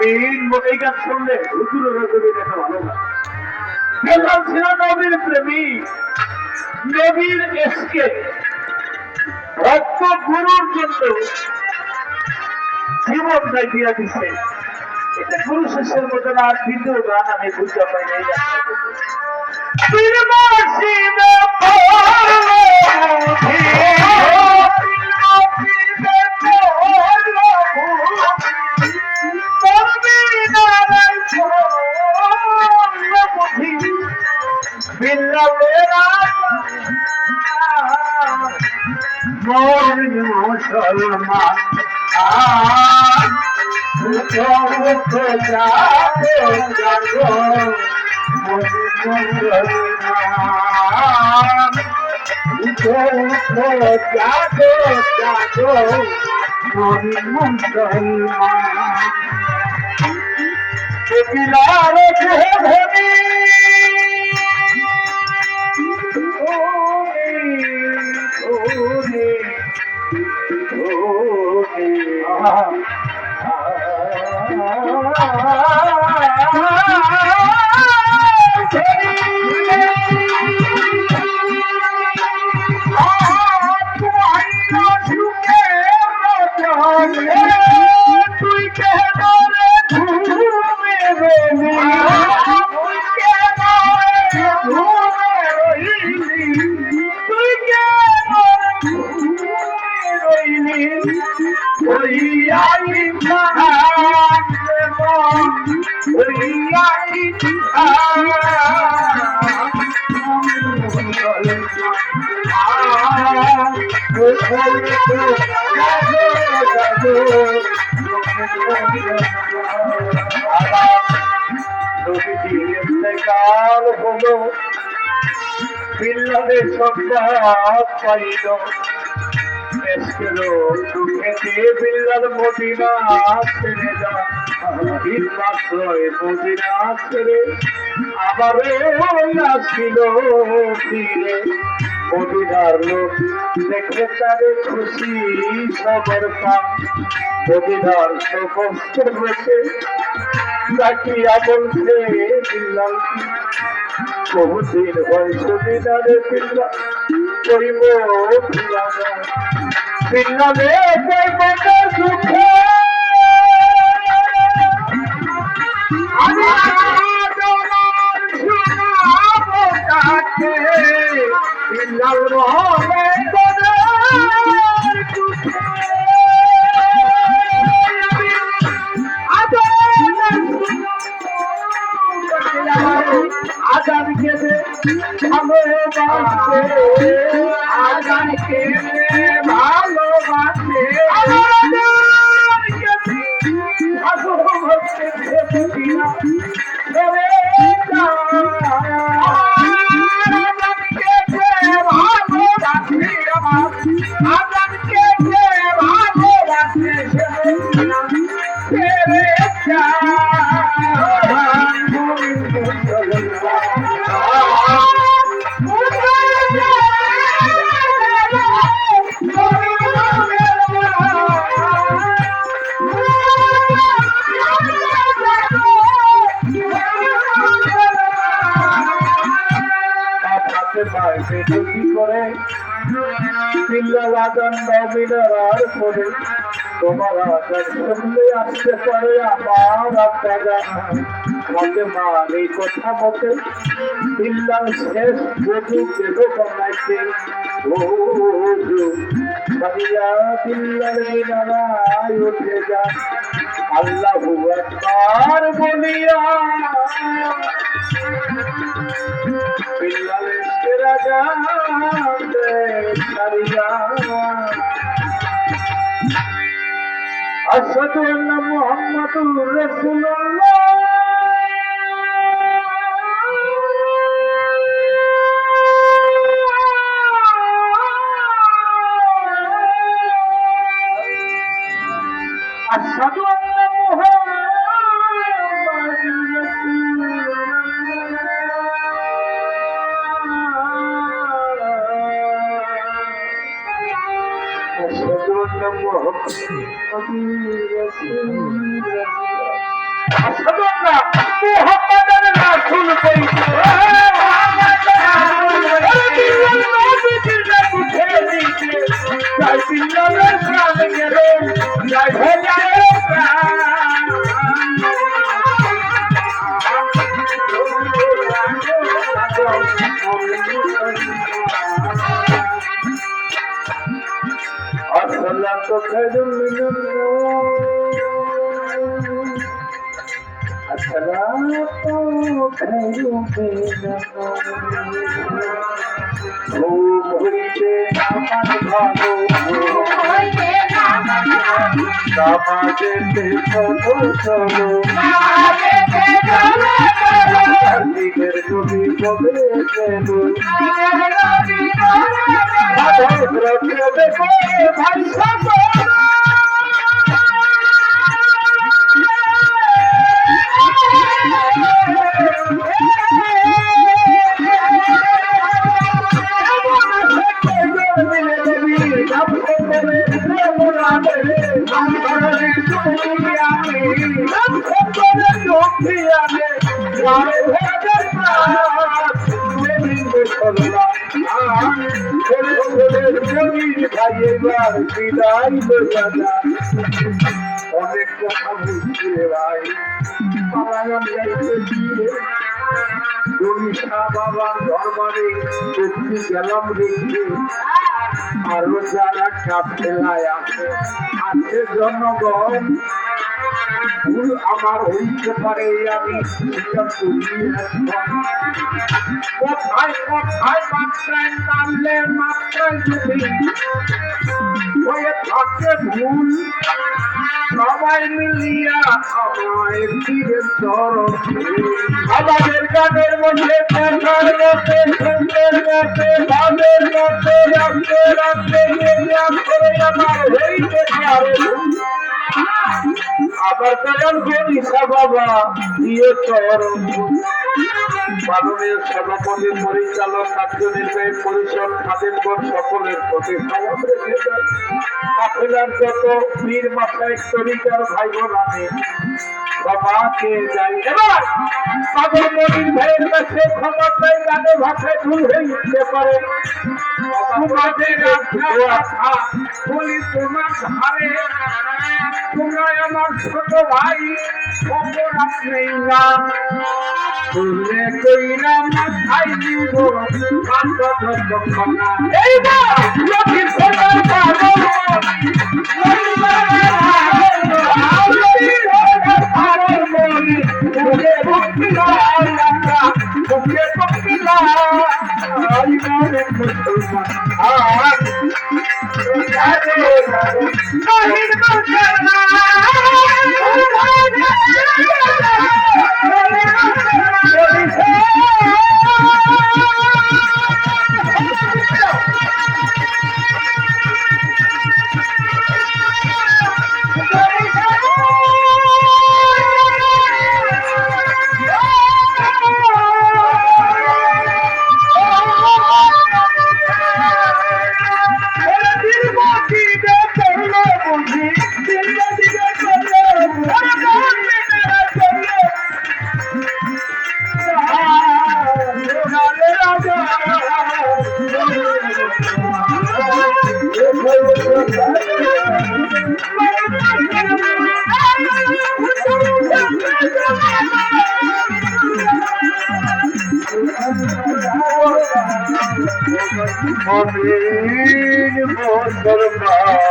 এই গান শুনলে হুজুরের হজুরে দেখা ভালো না। বেলাল ছিল নবীর প্রেমিক, নবীর এসকে রক্ত গুরুর জন্য জীবন দায় দিয়া দিছে। এটা গুরু শেষের মতো না। আর দ্বিতীয় গান আমি বুঝতে পাই না। এই মুসলমান কাল হলো বিল্লালের সংবাদ পাইল। বিল্লাল মদিনা ছেড়ে যায়, মদিনা ছেড়ে আবার আসছিল ফিরে। মদিনার লোক দেখে তারে খুশি খবর পান। মদিনার সমস্ত লোকে ডাকিয়া বলছে বিল্লাল বহুদিন হয় মদিনারে বিল্লাল করিব বিল্লালে সুখে বিল্লাল রহমে আজান কেঁদে ভালোবাসে, আজান কেঁদে ভালোবাসে, বিল্লাল আজান নবীনার পরে তোমার আজান শুনলে আসতে পারে আমার আব্বা জান ফাতেমা। এই কথা মতে বিল্লাল শেষ বধূ দেব বানাইছে। বিল্লাল মিনারায় উঠে যান আল্লাহু আকবার বলিয়া। বিল্লালের রাজা আশহাদু আন্না মুহাম্মাদুর রাসূলুল্লাহ। আশহাদু আন্না মুহাম্মাদুর রাসূলুল্লাহ। আসাদুল্লাহ মুহাম্মাদের রাসূল কইছে الصلاة خير من النوم الصلاة خير من النوم হইতে আমার ভালো নামাজেতে চলো চলো দিনের নবী বলে গেল ভাই অনেক কথা বুঝছি রে ভাই পালায়ন বাবার দরবারে গেলাম দেখছি আরো যারা কাপড়ায় আছে আছে জনগণ ভুল আমার হইতে পারে আমি কোথায় কোথায় মাত্রায় টানলে মাত্রায় যদি হয়ে থাকে ভুল সবাই মিলিয়া আমায় ফিরে আমাদের গানের মধ্যে পেশার মধ্যে সুন্দর মধ্যে ভাবের মধ্যে রাখতে রাখতে করে আমার হইতে পারে আবার কেমন করি বাবা দিয়ে চরণ মাননীয় সভাপতি পরিচালক কার্যনির্বাহী পরিষদ খাদেমগণ সকলের প্রতি কাফেলার যত পীর মাসায় তরিকার ভাই বোন আমি বাবাকে যাই এবার তাদের নদীর ভাইয়ের কাছে খবর চাই গানে ভাষায় ভুল হয়ে উঠতে পারে বলি তোমার ধারে তোমরা আমার ছোট ভাই অপরাধ নেই না তুললে কইরা মাথায় দিব মুসলমান